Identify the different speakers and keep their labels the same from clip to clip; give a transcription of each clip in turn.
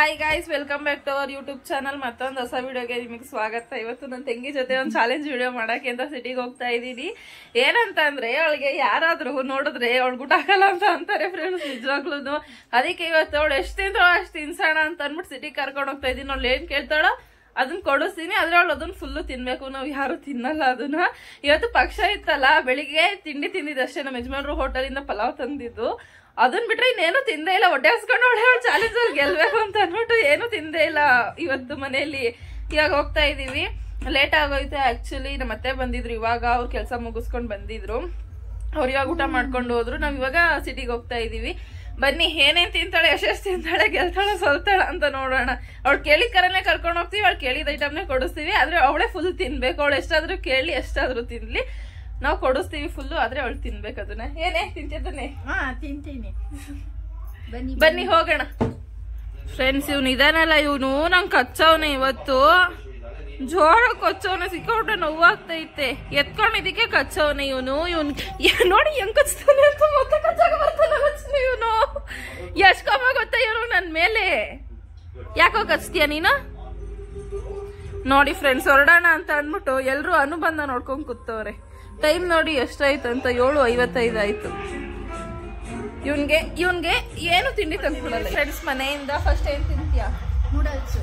Speaker 1: Hi guys, welcome back to our YouTube channel. ಮತ್ತೊಂದು ಹೊಸ ವಿಡಿಯೋಗೆ ನಿಮಗೆ ಸ್ವಾಗತ. ಇವತ್ತು ನನ್ನ ತಂಗಿ ಜೊತೆ ಒಂದು ಚಾಲೆಂಜ್ ವಿಡಿಯೋ ಮಾಡಕ್ಕೆ ಅಂತ ಸಿಟಿಗೆ ಹೋಗ್ತಾ ಇದ್ದೀನಿ. ಏನಂತ ಅಂದ್ರೆ, ಅವಳಿಗೆ ಯಾರಾದ್ರೂ ನೋಡಿದ್ರೆ ಅವಳು ಊಟ ಹಾಕಲ್ಲ ಅಂತ ಅಂತಾರೆ ಫ್ರೆಂಡ್ಸ್, ನಿಜವಾಗ್ಲೂ. ಅದಕ್ಕೆ ಇವತ್ತು ಅವಳು ಎಷ್ಟು ತಿಂತಾಳೋ ಅಷ್ಟು ತಿನ್ಸೋಣ ಅಂತ ಅಂದ್ಬಿಟ್ಟು ಸಿಟಿಗೆ ಕರ್ಕೊಂಡು ಹೋಗ್ತಾ ಇದ್ದೀನಿ. ಅವಳು ಏನ್ ಕೇಳ್ತಾಳೋ ಅದನ್ನ ಕೊಡಿಸ್ತೀನಿ, ಆದ್ರೆ ಅವಳು ಅದನ್ನ ಫುಲ್ಲು ತಿನ್ಬೇಕು. ನಾವು ಯಾರು ತಿನ್ನಲ್ಲ ಅದನ್ನ. ಇವತ್ತು ಪಕ್ಷ ಇತ್ತಲ್ಲ, ಬೆಳಿಗ್ಗೆ ತಿಂಡಿ ತಿಂದಿದ್ದಷ್ಟೇ. ನಮ್ಮ ಯಜಮಾನ್ರು ಹೋಟೆಲಿಂದ ಪಲಾವ್ ತಂದಿದ್ದು, ಅದನ್ ಬಿಟ್ರೆ ಇನ್ನೇನು ತಿಂದೇ ಇಲ್ಲ. ಹೊಟ್ಟೆ ಹಸ್ಕೊಂಡು ಅವಳು ಚಾಲೆಂಜ್ ಅಲ್ಲಿ ಗೆಲ್ಬೇಕು ಅಂತ ಅನ್ಬಿಟ್ಟು ಏನು ತಿಂದೇ ಇಲ್ಲ ಇವತ್ತು ಮನೆಯಲ್ಲಿ. ಇವಾಗ ಹೋಗ್ತಾ ಇದೀವಿ, ಲೇಟ್ ಆಗೋಯ್ತು. ಆಕ್ಚುಲಿ ನಮ್ಮ ಅತ್ತೆ ಬಂದಿದ್ರು ಇವಾಗ, ಅವ್ರು ಕೆಲಸ ಮುಗಿಸ್ಕೊಂಡ್ ಬಂದಿದ್ರು. ಅವ್ರು ಇವಾಗ ಊಟ ಮಾಡ್ಕೊಂಡು ಹೋದ್ರು. ನಾವ್ ಇವಾಗ ಸಿಟಿಗೆ ಹೋಗ್ತಾ ಇದೀವಿ. ಬನ್ನಿ, ಏನೇನ್ ತಿಂತಾಳೆ, ಎಷ್ಟೆಷ್ಟು ತಿಂತಾಳೆ, ಗೆಲ್ತಾಳ ಸೋಲ್ತಾಳ ಅಂತ ನೋಡೋಣ. ಅವ್ಳು ಕೇಳಿದ ಕರನೇ ಕರ್ಕೊಂಡು ಹೋಗ್ತೀವಿ, ಅವ್ಳು ಕೇಳಿದ ಐಟಮ್ನೇ ಕೊಡಿಸ್ತೀವಿ. ಆದ್ರೆ ಅವಳೇ ಫುಲ್ ತಿನ್ಬೇಕು. ಅವಳು ಎಷ್ಟಾದ್ರೂ ಕೇಳಿ ಎಷ್ಟಾದ್ರೂ ತಿನ್ಲಿ, ನಾವು ಕೊಡಿಸ್ತೀವಿ ಫುಲ್ಲು. ಆದ್ರೆ ಅವಳು ತಿನ್ಬೇಕು ಅದನ್ನ. ಏನೇ ತಿಂತಿದ್ದಾನೆ?
Speaker 2: ತಿಂತೀನಿ,
Speaker 1: ಬನ್ನಿ ಹೋಗೋಣ. ಫ್ರೆಂಡ್ಸ್, ಇವ್ನು ಇದಾನಲ್ಲ, ಇವನು ನಂಗೆ ಕಚ್ಚವನೆ ಇವತ್ತು. ಜೋರ ಕಚ್ಚವನೆ, ಸಿಕ್ಕಾಬಿಟ್ರೆ ನೋವಾಗ್ತೈತೆ. ಎತ್ಕೊಂಡಿದ್ದಕ್ಕೆ ಕಚ್ಚವನೆ ಇವನು. ನೋಡಿ ಹೆಂಗ್ ಕಚ್ತಾನೆ ಅಂತ. ಮತ್ತೆ ಕಚ್ಚಾಗ ಬರ್ತಾನೆ ಇವನು. ಎಷ್ಟ್ ಕಮ್ಮ ಗೊತ್ತಾ ಇವನು ನನ್ ಮೇಲೆ. ಯಾಕೋ ಕಚ್ತೀಯ ನೀನು? ನೋಡಿ ಫ್ರೆಂಡ್ಸ್, ಹೊರಡೋಣ ಅಂತ ಅಂದ್ಬಿಟ್ಟು ಎಲ್ರು ಅನುಬಂಧ ನೋಡ್ಕೊಂಡ್ ಕೂತವ್ರೆ. ಟೈಮ್ ನೋಡಿ ಎಷ್ಟಾಯ್ತು ಅಂತ, 7:55 ಆಯ್ತು. ಇವನ್ಗೆ ಏನು ತಿಂಡಿ ತಂದ್ಕೊಡಲ್ಲ ಫ್ರೆಂಡ್ಸ್. ಮನೆಯಿಂದ ಫಸ್ಟ್ ಏನ್ ತಿಂತೀಯ?
Speaker 2: ನೂಡಲ್ಸ್.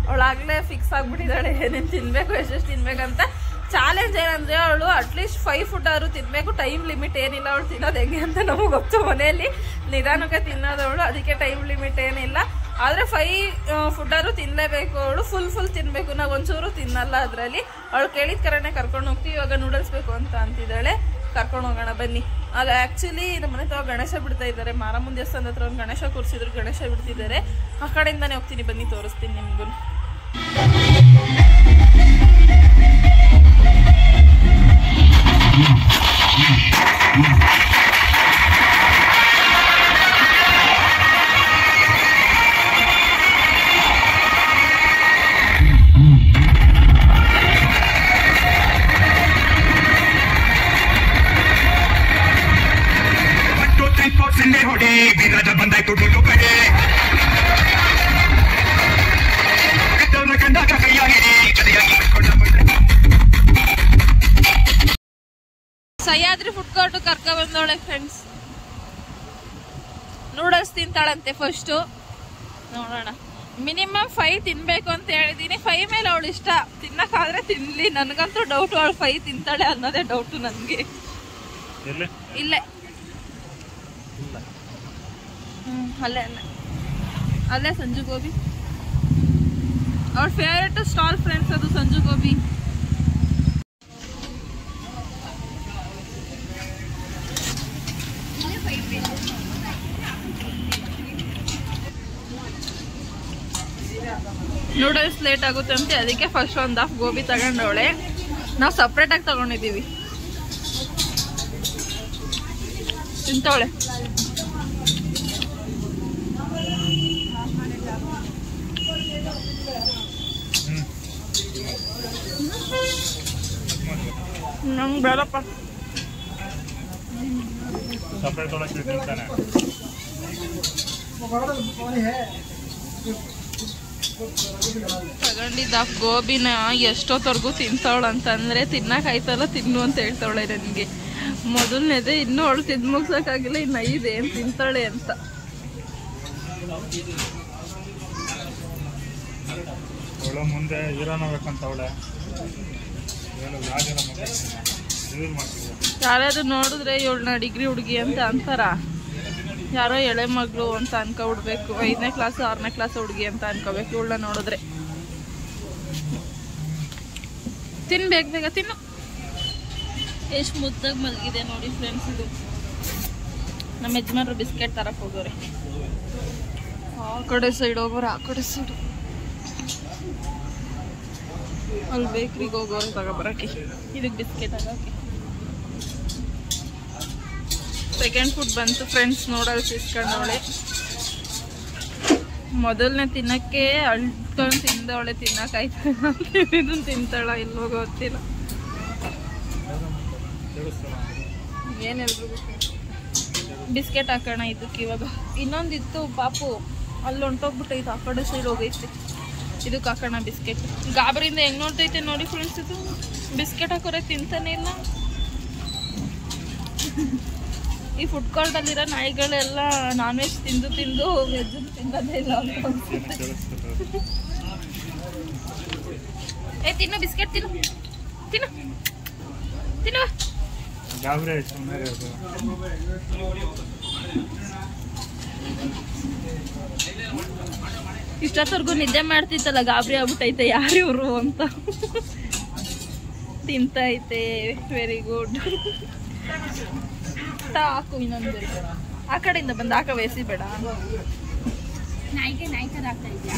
Speaker 1: ಅವಳಾಗ್ಲೇ ಫಿಕ್ಸ್ ಆಗ್ಬಿಟ್ಟಿದ್ದಾಳೆ ಏನೇನ್ ತಿನ್ಬೇಕು, ಎಷ್ಟೆಷ್ಟು ತಿನ್ಬೇಕಂತ. ಚಾಲೆಂಜ್ ಏನಂದ್ರೆ, ಅವಳು ಅಟ್ಲೀಸ್ಟ್ 5 ಫುಡ್ ಆದ್ರೂ ತಿನ್ಬೇಕು. ಟೈಮ್ ಲಿಮಿಟ್ ಏನಿಲ್ಲ. ಅವಳು ತಿನ್ನೋದು ಹೆಂಗೆ ಅಂತ ನಮಗೆ ಗೊತ್ತು. ಮನೆಯಲ್ಲಿ ನಿಧಾನಕ್ಕೆ ತಿನ್ನೋದವಳು, ಅದಕ್ಕೆ ಟೈಮ್ ಲಿಮಿಟ್ ಏನಿಲ್ಲ. ಆದ್ರೆ 5 ಫುಡ್ ಆದ್ರೂ ತಿನ್ಲೇಬೇಕು ಅವಳು. ಫುಲ್ ತಿನ್ಬೇಕು. ನಾವು ಒಂಚೂರು ತಿನ್ನಲ್ಲ ಅದ್ರಲ್ಲಿ. ಅವಳು ಕೇಳಿದ ಕರನೇ ಕರ್ಕೊಂಡು ಹೋಗ್ತೀವಿ. ಇವಾಗ ನೂಡಲ್ಸ್ ಬೇಕು ಅಂತ ಅಂತಿದ್ದಾಳೆ, ಕರ್ಕೊಂಡು ಹೋಗೋಣ ಬನ್ನಿ. ಅದು ಆಕ್ಚುಲಿ ನಮ್ಮ ಮನೆ ತಾವ ಗಣೇಶ ಬಿಡ್ತಾ ಇದ್ದಾರೆ. ಮಾರಮ್ಮನ ದೇವಸ್ಥಾನದ ಹತ್ರ ಒಂದು ಗಣೇಶ ಕೂರಿಸಿದ್ರು, ಗಣೇಶ ಬಿಡ್ತಿದ್ದಾರೆ. ಆ ಕಡೆಯಿಂದಾನೆ ಹೋಗ್ತೀನಿ, ಬನ್ನಿ ತೋರಿಸ್ತೀನಿ ನಿಮ್ಗೂ. ಸಹ್ಯಾದ್ರಿ ಫುಡ್ ಕೋರ್ಟ್ ಕರ್ಕ ಬಂದವಳೆ ಫ್ರೆಂಡ್ಸ್. ನೂಡಲ್ಸ್ ತಿಂತಾಳಂತೆ ಫಸ್ಟ್. ನೋಡೋಣ. ಮಿನಿಮಮ್ 5 ತಿನ್ಬೇಕು ಅಂತ ಹೇಳಿದೀನಿ. 5 ಮೇಲೆ ಅವಳು ಇಷ್ಟ. ತಿನ್ನಕ್ಕಾದ್ರೆ ತಿನ್ಲಿ. ನನ್ಗಂತೂ ಡೌಟ್, ಅವಳು 5 ತಿಂತಾಳೆ ಅನ್ನೋದೇ ಡೌಟ್ ನನ್ಗೆ. ಇಲ್ಲೇ ಅಲ್ಲೇ ಸಂಜು ಗೋಬಿ. ಅವ್ರ ಫೇವರೇಟ್ ಸ್ಟಾಲ್ ಫ್ರೆಂಡ್ಸ್ ಅದು, ಸಂಜು ಗೋಬಿ. ನೂಡಲ್ಸ್ ಲೇಟ್ ಆಗುತ್ತೆ ಅಂತ ಅದಕ್ಕೆ ಫಸ್ಟ್ 1 ಹಾಫ್ ಗೋಬಿ ತಗೊಂಡವಳೆ. ನಾವು ಸಪ್ರೇಟ್ ಆಗಿ ತಗೊಂಡಿದ್ದೀವಿ. ತಿಂತವಳೆ. ನಂಗೆ ಬೇಡಪ್ಪ. ತಗೊಂಡಿದ್ದ ಗೋಬಿನ ಎಷ್ಟೊತ್ತವರೆಗೂ ತಿಂತಾವಳ ಅಂತಂದ್ರೆ, ತಿನ್ನಕಾಯ್ತಲ್ಲ ತಿನ್ನು ಅಂತ ಹೇಳ್ತಾವಳೆ ನನಗೆ. ಮೊದಲನೇದೇ ಇನ್ನೂ ಅವಳು ತಿಂದು ಮುಗ್ಸಕ್ಕಾಗಿಲ್ಲ, ಇನ್ನು 5 ಏನ್ ತಿಂತಾಳೆ ಅಂತ.
Speaker 3: ಮುಂದೆ
Speaker 1: ಯಾರಾದ್ರೂ ನೋಡಿದ್ರೆ ಇವಳನ್ನ ಡಿಗ್ರಿ ಹುಡುಗಿ ಅಂತ ಅಂತಾರ. ಯಾರೋ ಎಳೆ ಮಗಳು ಅಂತ ಅನ್ಕೊಬಿಡ್ಬೇಕು. 5ನೇ ಕ್ಲಾಸ್ 6ನೇ ಕ್ಲಾಸ್ ಹುಡುಗಿ ಅಂತ ಅನ್ಕೋಬೇಕು ಇವಳನ್ನ ನೋಡಿದ್ರೆ. ತಿನ್ಬೇಕು, ಬೇಗ ತಿನ್ನು. ಎಷ್ಟು ಮುದ್ದಾಗಿ ಮಲಗಿದೆ ನೋಡಿ ಫ್ರೆಂಡ್ಸ್. ಇದು ನಮ್ಮ ಯಜಮಾನ್ರು ಬಿಸ್ಕೆಟ್ ತರಕ್ ಹೋಗೋರೆ. ಆ ಕಡೆ ಸೈಡ್ ಹೋಗೋರೆ, ಆ ಕಡೆ ಸೈಡ್ ಅಲ್ಲಿ ಬೇಕ್ರಿಗೆ ಹೋಗೋರೆ ತಗೊಬರಕ್ಕೆ. ಇದಕ್ಕೆ ಬಿಸ್ಕೆಟ್ ಹಾಕಿ. ಸೆಕೆಂಡ್ ಫುಡ್ ಬಂತು ಫ್ರೆಂಡ್ಸ್. ನೂಡಲ್ಸ್ ಇಸ್ಕೊಂಡವಳೆ. ಮೊದಲನೇ ತಿನ್ನಕ್ಕೆ ಅಳ್ಕೊಂಡು ತಿಂದವಳೆ. ತಿನ್ನಕ್ಕಾಯ್ತು ಇದನ್ನ ತಿಂತಾಳ ಇಲ್ವೋ ಗೊತ್ತಿಲ್ಲ. ಏನೆಲ್ರಿಗೂ ಬಿಸ್ಕೆಟ್ ಹಾಕೋಣ ಇದಕ್ಕೆ. ಇವಾಗ ಇನ್ನೊಂದಿತ್ತು ಪಾಪು, ಅಲ್ಲಿ ಹೊಂಟೋಗ್ಬಿಟ್ಟೈತೆ, ಆ ಕಡೆ ಸೈಡ್ ಹೋಗೈತೆ. ಇದಕ್ಕೆ ಹಾಕೋಣ ಬಿಸ್ಕೆಟ್. ಗಾಬರಿಯಿಂದ ಹೆಂಗ್ ನೋಡ್ತೈತೆ ನೋಡಿ ಫ್ರೆಂಡ್ಸ್. ಇದು ಬಿಸ್ಕೆಟ್ ಹಾಕೋರೆ ತಿಂತಾನೆ ಇಲ್ಲ. ಈ ಫುಡ್ ಕೋರ್ಟ್ ಅಲ್ಲಿರೋ ನಾಯಿಗಳೆಲ್ಲ ನಾನ್ ವೆಜ್ ತಿಂದು ತಿಂದು ವೆಜ್ ತಿನ್ನೋದೇ ಇಲ್ಲ ಅಂತ ಅನ್ಸುತ್ತೆ. ಏ ತಿನ್ನು ಬಿಸ್ಕೆಟ್, ತಿನ್ನು ತಿನ್ನು ತಿನ್ನು. ಇಷ್ಟೊತ್ತವರೆಗೂ ನಿದ್ದೆ ಮಾಡ್ತಿತ್ತಲ್ಲ, ಗಾಬರಿ ಆಗ್ಬಿಟ್ಟೈತೆ ಯಾರು ಇವರು ಅಂತ. ತಿಂತೈತೆ. Very good. ಹಾಕು ಇನ್ನೊಂದು. ಆ ಕಡೆಯಿಂದ ಬಂದು ಹಾಕ, ಬೇಸಿ ಬೇಡ.
Speaker 2: ನಾಯಿಗೆ ನಾಯಿ ತರ ಆಗ್ತಾ ಇದೆಯಾ?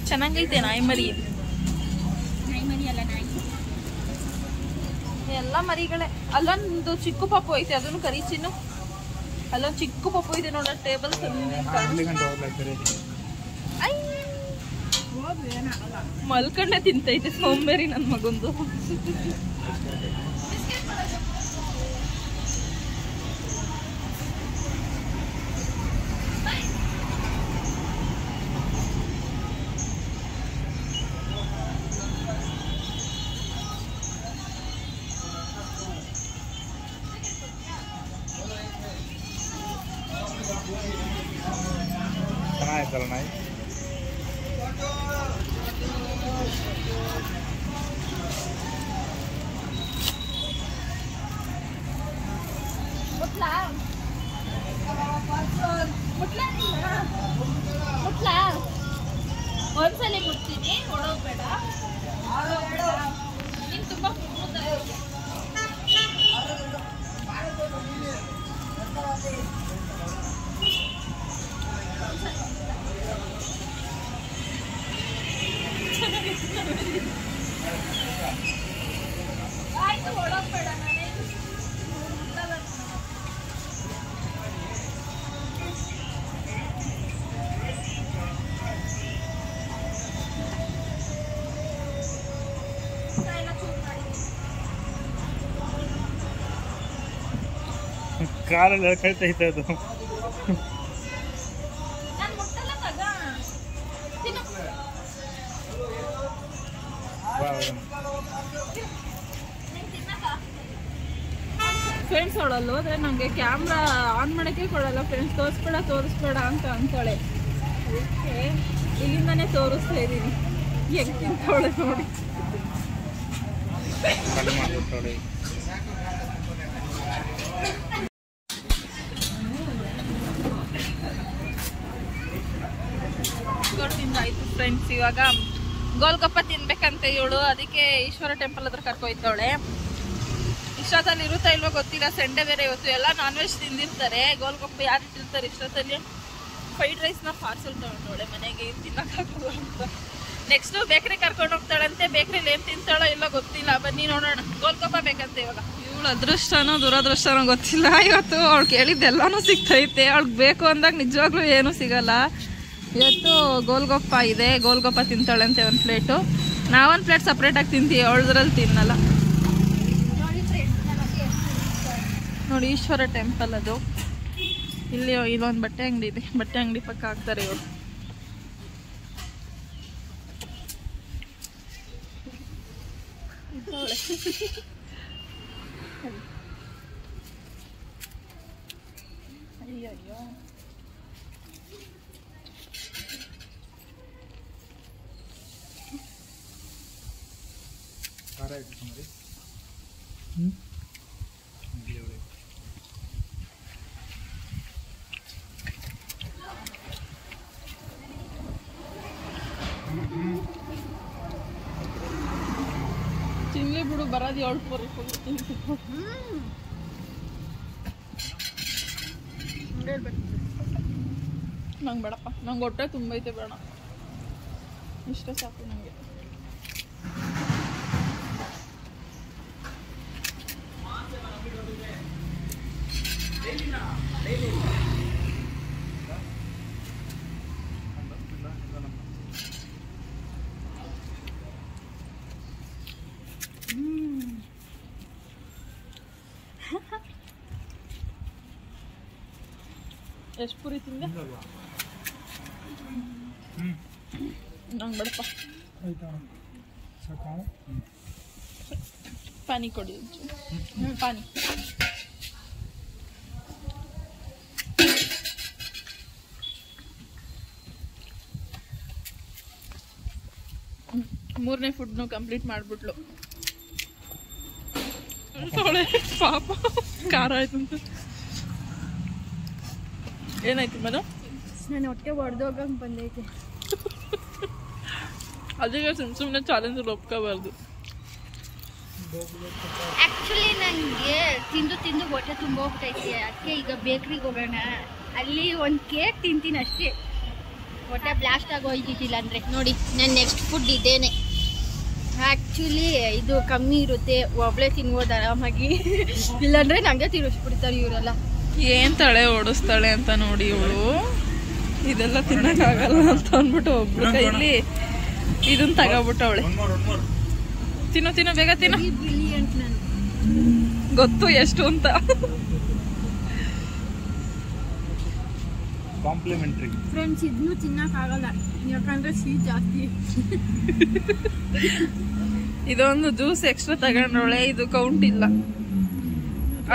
Speaker 1: ಚೆನ್ನಾಗೈತೆ ನಾಯಿ ಮರಿ.
Speaker 2: ನಾಯಿ ಮರಿ ಅಲ್ಲ, ನಾಯಿ
Speaker 1: ಎಲ್ಲ ಮರಿಗಳೇ. ಅಲ್ಲೊಂದು ಚಿಕ್ಕ ಪಪ್ಪು ಐತೆ, ಅದನ್ನು ಕರಿಚಿನ್ನು. ಅಲ್ಲೊಂದು ಚಿಕ್ಕ ಪಪ್ಪು ಇದೆ ನೋಡ, ಟೇಬಲ್ ಮಲ್ಕೊಂಡೆ ತಿಂತೈತೆ. ಸೋಂಬೇರಿ ನನ್ನ ಮಗಂದು.
Speaker 3: ಚೆನ್ನಾಗಿತ್ತಲ್ಲ ನಾಯಿ.
Speaker 1: ಒಂದ್ಸಲ ಮುಟ್ತೀನಿ, ಹೊಡೋಗ್ಬೇಡ. ನೀನ್ ತುಂಬಾ ಆಯ್ತು, ಹೊಡೋಗ್ಬೇಡ.
Speaker 3: ಕಾಲಲ್ಲಿ ಎಳ್ಕೊಳ್ತೈತೆ ಅದು.
Speaker 1: ಫ್ರೆಂಡ್ಸ್ ಅವಳಲ್ಲ ಹೋದ್ರೆ ನಂಗೆ ಕ್ಯಾಮ್ರಾ ಆನ್ ಮಾಡೋಕ್ಕೆ ಕೊಡಲ್ಲ ಫ್ರೆಂಡ್ಸ್. ತೋರಿಸ್ಬೇಡ ಅಂತ ಅಂತಾಳೆ. ಅದಕ್ಕೆ ಇಲ್ಲಿಂದಾನೇ ತೋರಿಸ್ತಾ ಇದ್ದೀನಿ ಹೆಂಗ್ ತಿಂತಾವಳೆ ನೋಡಿ. ಆಯ್ತು ಫ್ರೆಂಡ್ಸ್, ಇವಾಗ ಗೋಲ್ಗಪ್ಪ ತಿನ್ಬೇಕಂತ ಇವಳು. ಅದಕ್ಕೆ ಈಶ್ವರ ಟೆಂಪಲ್ ಹತ್ರ ಕರ್ಕೊಯ್ತಾವಳೆ. ಇಷ್ಟೊತ್ತಲ್ಲಿ ಇರುತ್ತಾ ಇಲ್ವೋ ಗೊತ್ತಿಲ್ಲ, ಸಂಡೇ ಬೇರೆ ಇವತ್ತು. ಎಲ್ಲ ನಾನ್ ವೆಜ್ ತಿಂದಿರ್ತಾರೆ. ಗೋಲ್ಗಪ್ಪ ಯಾರು ಇಟ್ಟಿರ್ತಾರೆ ಇಷ್ಟೊತ್ತಲ್ಲಿ. ಫ್ರೈಡ್ ರೈಸ್ನ ಪಾರ್ಸಲ್ ತಗೊಂಡವಳೆ ಮನೆಗೆ, ತಿನ್ನಕ್ಕಾಗಲ್ಲ ಅಂತ. ನೆಕ್ಸ್ಟ್ ಬೇಕ್ರಿ ಕರ್ಕೊಂಡು ಹೋಗ್ತಾಳಂತೆ. ಬೇಕ್ರಿಲಿ ಏನ್ ತಿಂತಾಳೋ ಇಲ್ಲ ಗೊತ್ತಿಲ್ಲ. ಬನ್ನಿ ನೋಡೋಣ. ಗೋಲ್ಗಪ್ಪ ಬೇಕಂತೆ ಇವಾಗ. ಇವಳು ಅದೃಷ್ಟನೋ ದುರದೃಷ್ಟನೋ ಗೊತ್ತಿಲ್ಲ. ಇವತ್ತು ಅವಳು ಕೇಳಿದ್ದೆಲ್ಲಾನು ಸಿಗ್ತೈತೆ. ಅವಳಿಗೆ ಬೇಕು ಅಂದಾಗ ನಿಜವಾಗ್ಲೂ ಏನೂ ಸಿಗಲ್ಲ. ಇವತ್ತು ಗೋಲ್ಗಪ್ಪ ಇದೆ, ಗೋಲ್ಗಪ್ಪ ತಿಂತಾಳಂತೆ ಒಂದು ಪ್ಲೇಟು. ನಾವೊಂದು ಪ್ಲೇಟ್ ಸಪ್ರೇಟಾಗಿ ತಿಂತೀವಿ, ಅವಳದ್ರಲ್ಲಿ ತಿನ್ನಲ್ಲ. ನೋಡಿ ಈಶ್ವರ ಟೆಂಪಲ್ ಅದು. ಇಲ್ಲಿ ಇಲ್ಲೊಂದು ಬಟ್ಟೆ ಅಂಗಡಿ ಇದೆ, ಬಟ್ಟೆ ಅಂಗಡಿ ಪಕ್ಕ ಹಾಕ್ತಾರೆ ಇವರು. ಅಯ್ಯಯ್ಯೋ, ತಿನ್ಲಿ ಬಿಡು, ಬರೋದು 7 ನಂಗೆ ಬೇಡಪ್ಪ, ನಂಗೆ ಹೊಟ್ಟೆ ತುಂಬೈತೆ, ಬೇಡ. ಇಷ್ಟೇ ಸಾಕು ನನಗೆ. ಎಷ್ಟು ಪುರಿ ತಿಂದೆ? ತಗೊಂಡ್ಬಿಡಪ್ಪ. ಪಾನಿ ಕೊಡಿ ಪಾನಿ. ಮೂರನೇ ಫುಡ್ನು ಕಂಪ್ಲೀಟ್ ಮಾಡ್ಬಿಟ್ಲು. ಪಾಪ ಖಾರ ಆಯ್ತು ಅಂತ. ಏನಾಯ್ತು ಮನು?
Speaker 2: ನನ್ನ ಹೊಟ್ಟೆ ಹೊಡೆದೋಗಂಗೆ ಬಂದೈತೆ.
Speaker 1: ಅದಕ್ಕೆ ಸುಮ್ಮನೆ ಚಾಲೆಂಜ್ ಒಪ್ಕೋಬಾರ್ದು.
Speaker 2: ಆ್ಯಕ್ಚುಲಿ ನನಗೆ ತಿಂದು ಹೊಟ್ಟೆ ತುಂಬ ಹೋಗ್ತೈತೆ. ಅದಕ್ಕೆ ಈಗ ಬೇಕ್ರಿಗೆ ಹೋಗೋಣ, ಅಲ್ಲಿ ಒಂದು ಕೇಕ್ ತಿಂತೀನಿ ಅಷ್ಟೇ. ಹೊಟ್ಟೆ ಬ್ಲಾಸ್ಟ್ ಆಗಿ ಹೋಯ್ತಿದ್ದಿಲ್ಲ ಅಂದರೆ ನೋಡಿ ನನ್ನ ನೆಕ್ಸ್ಟ್ ಫುಡ್ ಇದೇನೆ. ಆ್ಯಕ್ಚುಲಿ ಇದು ಕಮ್ಮಿ ಇರುತ್ತೆ, ಒಬ್ಳೆ ತಿನ್ಬೋದು ಆರಾಮಾಗಿ. ಇಲ್ಲಾಂದರೆ ನನಗೆ ತಿನ್ನಿಸ್ಬಿಡ್ತಾರೆ ಇವರೆಲ್ಲ.
Speaker 1: ಏನ್ ತಳೆ ಓಡಿಸ್ತಾಳೆ ಅಂತ ನೋಡಿ ಇವಳು. ಇದೆಲ್ಲ ತಿನ್ನಕ್ಕಾಗಲ್ಲ ಅಂತ ಅಂದ್ಬಿಟ್ಟು ಒಬ್ಳು ಕೈಲಿ ಇದನ್ನ ತಗೋಬಿಟ್ಟವಳೆ. ತಿನ್ನು ಬೇಗ ತಿನ್ನು.
Speaker 2: ಬ್ರಿಲಿಯಂಟ್ ನಾನು,
Speaker 1: ಗೊತ್ತು ಎಷ್ಟು ಅಂತ.
Speaker 3: Complimentary
Speaker 2: friends. ಇದನ್ನು ತಿನ್ನಕ್ಕಾಗಲ್ಲ ಯಾಕಂದ್ರೆ ಸ್ವೀಟ್ ಜಾಸ್ತಿ.
Speaker 1: ಇದೊಂದು ಜ್ಯೂಸ್ ಎಕ್ಸ್ಟ್ರಾ ತಗೊಂಡವಳೆ, ಇದು ಕೌಂಟ್ ಇಲ್ಲ.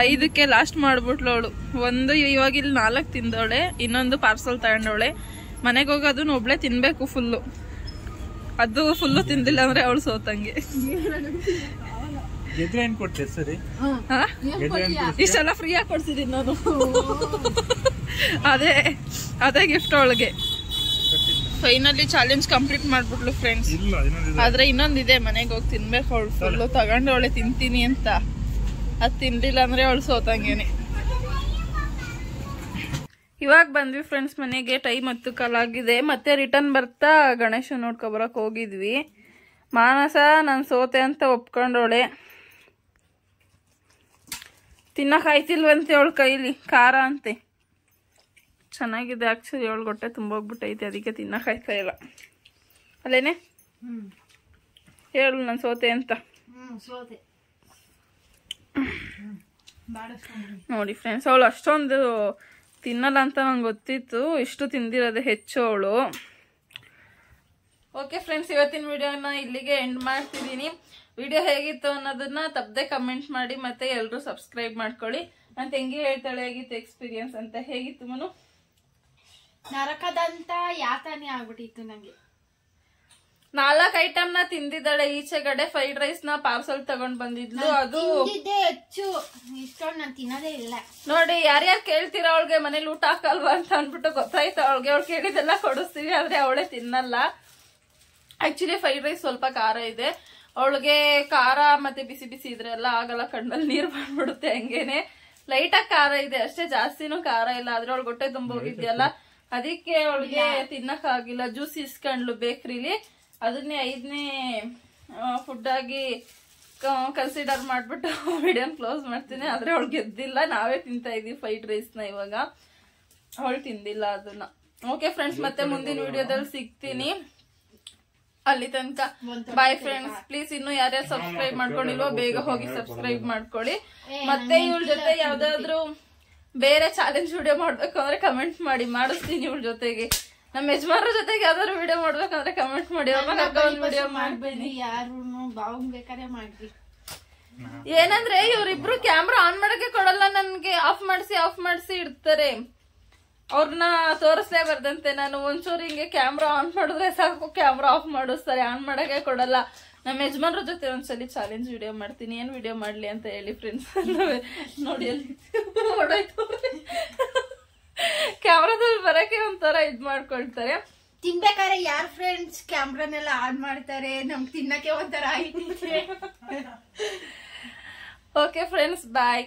Speaker 1: 5ಕ್ಕೆ ಲಾಸ್ಟ್ ಮಾಡ್ಬಿಟ್ಲು ಅವಳು. ಒಂದು ಇವಾಗ ಇಲ್ಲಿ 4 ತಿಂದವಳೆ, ಇನ್ನೊಂದು ಪಾರ್ಸಲ್ ತಗೊಂಡವಳೆ. ಮನೆಗೆ ಹೋಗೋದನ್ನ ಒಬ್ಳೆ ತಿನ್ಬೇಕು ಫುಲ್ಲು. ಅದು ಫುಲ್ಲು ತಿಂದಿಲ್ಲ ಅಂದ್ರೆ ಅವಳು ಸೋತಂಗೆ. ಇಷ್ಟೆಲ್ಲ ಫ್ರೀಯಾಗಿ ಕೊಡ್ಸಿದೀನಿ ನಾನು. ಅದೇ ಗಿಫ್ಟ್ ಅವಳಿಗೆ. ಫೈನಲಿ ಚಾಲೆಂಜ್ ಕಂಪ್ಲೀಟ್ ಮಾಡ್ಬಿಟ್ಲು ಫ್ರೆಂಡ್ಸ್. ಆದ್ರೆ ಇನ್ನೊಂದಿದೆ, ಮನೆಗೆ ಹೋಗಿ ತಿನ್ಬೇಕು ಅವಳು. ಫುಲ್ಲು ತಗೊಂಡವಳೆ ತಿಂತೀನಿ ಅಂತ. ಅದು ತಿನ್ಲಿಲ್ಲ ಅಂದ್ರೆ ಅವಳು ಸೋತಂಗೇನೆ. ಇವಾಗ ಬಂದ್ವಿ ಫ್ರೆಂಡ್ಸ್ ಮನೆಗೆ. ಟೈಮ್ 10:15 ಮತ್ತೆ ರಿಟರ್ನ್ ಬರ್ತಾ ಗಣೇಶ ನೋಡ್ಕೊಬರಕ್ ಹೋಗಿದ್ವಿ. ಮಾನಸ ನಾನು ಸೋತೆ ಅಂತ ಒಪ್ಕೊಂಡವಳೆ. ತಿನ್ನಕ್ ಆಯ್ತಿಲ್ವಂತೆ ಅವಳ ಕೈಲಿ, ಖಾರ ಅಂತೆ. ಚೆನ್ನಾಗಿದೆ ಆಕ್ಚುಲಿ, ಅವಳು ಹೊಟ್ಟೆ ತುಂಬೋಗ್ಬಿಟ್ಟೈತೆ, ಅದಕ್ಕೆ ತಿನ್ನಕ್ ಆಯ್ತಾ ಇಲ್ಲ. ಅಲ್ಲೇನೆ ಹೇಳು ನಾನು ಸೋತೆ ಅಂತ. ನೋಡಿ ಫ್ರೆಂಡ್ಸ್, ಅವಳು ಅಷ್ಟೊಂದು ತಿನ್ನಲ್ಲ ಅಂತ ನಂಗೆ ಗೊತ್ತಿತ್ತು. ಇಷ್ಟು ತಿಂದಿರೋದೆ ಹೆಚ್ಚು ಅವಳು. ಓಕೆ ಫ್ರೆಂಡ್ಸ್, ಇವತ್ತಿನ ವಿಡಿಯೋನ ಇಲ್ಲಿಗೆ ಎಂಡ್ ಮಾಡ್ತಿದ್ದೀನಿ. ವಿಡಿಯೋ ಹೇಗಿತ್ತು ಅನ್ನೋದನ್ನ ತಪ್ಪದೆ ಕಮೆಂಟ್ ಮಾಡಿ, ಮತ್ತೆ ಎಲ್ಲರೂ ಸಬ್ಸ್ಕ್ರೈಬ್ ಮಾಡ್ಕೊಳ್ಳಿ. ನನ್ನ ತಂಗಿ ಹೇಳ್ತಾಳೆ ಹೇಗಿತ್ತು ಎಕ್ಸ್ಪೀರಿಯನ್ಸ್ ಅಂತ. ಹೇಗಿತ್ತು ಮನು?
Speaker 2: ನರಕದಂತ ಯಾತನೆ ಆಗ್ಬಿಟ್ಟಿತ್ತು ನಂಗೆ.
Speaker 1: 4 ಐಟಮ್ನ ತಿಂದಿದ್ದಾಳೆ. ಈಚೆಗಡೆ ಫ್ರೈಡ್ ರೈಸ್ ನ ಪಾರ್ಸಲ್ ತಗೊಂಡ್ ಬಂದಿದ್ಲು. ಅದು
Speaker 2: ಹೆಚ್ಚು ಇಷ್ಟೊಂದು ನಾನು ತಿನ್ನೋದೇ ಇಲ್ಲ.
Speaker 1: ನೋಡಿ, ಯಾರ್ಯಾರು ಕೇಳ್ತೀರಾ ಅವಳಿಗೆ ಮನೇಲಿ ಊಟ ಹಾಕಲ್ವಾ ಅಂತ ಅಂದ್ಬಿಟ್ಟು ಗೊತ್ತಾಯ್ತು ಅವಳಿಗೆ. ಅವಳು ಕೇಳಿದೆಲ್ಲ ಕೊಡಿಸ್ತೀವಿ, ಆದ್ರೆ ಅವಳೇ ತಿನ್ನಲ್ಲ. ಆಕ್ಚುಲಿ ಫ್ರೈಡ್ ರೈಸ್ ಸ್ವಲ್ಪ ಖಾರ ಇದೆ. ಅವಳಿಗೆ ಖಾರ ಮತ್ತೆ ಬಿಸಿ ಬಿಸಿ ಇದ್ರೆ ಎಲ್ಲ ಆಗಲ್ಲ, ಕಣ್ಣಲ್ಲಿ ನೀರ್ ಬಂದ್ಬಿಡುತ್ತೆ. ಹಂಗೇನೆ ಲೈಟಾಗಿ ಖಾರ ಇದೆ ಅಷ್ಟೇ, ಜಾಸ್ತಿನೂ ಖಾರ ಇಲ್ಲ. ಆದ್ರೆ ಅವಳು ಹೊಟ್ಟೆ ತುಂಬ ಹೋಗಿದ್ಯಲ್ಲ, ಅದಕ್ಕೆ ಅವಳಿಗೆ ತಿನ್ನಕ್ ಆಗಿಲ್ಲ. ಜ್ಯೂಸ್ ಇಸ್ಕೊಂಡ್ಲು ಬೇಕ್ರಿಲಿ. ಅದನ್ನೇ 5ನೇ ಫುಡ್ ಆಗಿ ಕನ್ಸಿಡರ್ ಮಾಡ್ಬಿಟ್ಟು ವಿಡಿಯೋನ ಕ್ಲೋಸ್ ಮಾಡ್ತೀನಿ. ಆದ್ರೆ ಅವಳು ಗೆದ್ದಿಲ್ಲ, ನಾವೇ ತಿಂತಾ ಇದೀವಿ ಫ್ರೈಡ್ ರೈಸ್ ನ. ಇವಾಗ ಅವಳು ತಿಂದಿಲ್ಲ ಅದನ್ನ. ಓಕೆ ಫ್ರೆಂಡ್ಸ್, ಮತ್ತೆ ಮುಂದಿನ ವಿಡಿಯೋದಲ್ಲಿ ಸಿಗ್ತೀನಿ. ಅಲ್ಲಿ ತನಕ ಬಾಯ್ ಫ್ರೆಂಡ್ಸ್. ಪ್ಲೀಸ್ ಇನ್ನು ಯಾರ್ಯಾರು ಸಬ್ಸ್ಕ್ರೈಬ್ ಮಾಡ್ಕೊಂಡಿಲ್ವೋ ಬೇಗ ಹೋಗಿ ಸಬ್ಸ್ಕ್ರೈಬ್ ಮಾಡ್ಕೊಳ್ಳಿ. ಮತ್ತೆ ಇವಳ ಜೊತೆ ಯಾವ್ದಾದ್ರು ಬೇರೆ ಚಾಲೆಂಜ್ ವಿಡಿಯೋ ಮಾಡ್ಬೇಕು ಅಂದ್ರೆ ಕಮೆಂಟ್ ಮಾಡಿ, ಮಾಡಿಸ್ತೀನಿ ಇವಳ ಜೊತೆಗೆ. ನಮ್ಮ ಯಜಮಾನ್ರ ಜೊತೆಗೆ ಯಾವ್ದಾದ್ರು ವಿಡಿಯೋ ಮಾಡ್ಬೇಕಂದ್ರೆ ಕಮೆಂಟ್ ಮಾಡಿ. ವಿಡಿಯೋ ಮಾಡ್ಬೇಡಿ,
Speaker 2: ಯಾರು ಬಾವಂಗ್ ಬೇಕಾದ್ರೆ ಮಾಡ್ರಿ.
Speaker 1: ಏನಂದ್ರೆ ಇವ್ರಿಬ್ರು ಕ್ಯಾಮ್ರಾ ಆನ್ ಮಾಡಕ್ಕೆ ಕೊಡಲ್ಲ ನನ್ಗೆ. ಆಫ್ ಮಾಡಿಸಿ ಇಡ್ತಾರೆ. ಅವ್ರನ್ನ ತೋರಿಸ್ಲೇಬಾರ್ದಂತೆ. ನಾನು ಒಂಚೂರು ಹಿಂಗೆ ಕ್ಯಾಮ್ರಾ ಆನ್ ಮಾಡಿದ್ರೆ ಸಾಕು, ಕ್ಯಾಮ್ರಾ ಆಫ್ ಮಾಡಿಸ್ತಾರೆ, ಆನ್ ಮಾಡಕ್ಕೆ ಕೊಡಲ್ಲ. ನಮ್ಮ ಯಜಮಾನ್ರ ಜೊತೆ ಒಂದ್ಸಲಿ ಚಾಲೆಂಜ್ ವಿಡಿಯೋ ಮಾಡ್ತೀನಿ. ಏನ್ ವಿಡಿಯೋ ಮಾಡ್ಲಿ ಅಂತ ಹೇಳಿ ಫ್ರೆಂಡ್ಸ್. ನೋಡಿ ಅಲ್ಲಿ ಹೊಡೋಯ್ತು. ಕ್ಯಾಮ್ರಾದಲ್ಲಿ ಬರಕ್ಕೆ ಒಂಥರ ಇದ್ ಮಾಡ್ಕೊಳ್ತಾರೆ.
Speaker 2: ತಿನ್ಬೇಕಾದ್ರೆ ಯಾರ್ ಫ್ರೆಂಡ್ಸ್ ಕ್ಯಾಮ್ರಾನೆಲ್ಲ ಆನ್ ಮಾಡ್ತಾರೆ, ನಮ್ಗೆ ತಿನ್ನಕ್ಕೆ ಒಂಥರ ಆಯ್ತಿದೆ.
Speaker 1: ಓಕೆ ಫ್ರೆಂಡ್ಸ್, ಬಾಯ್.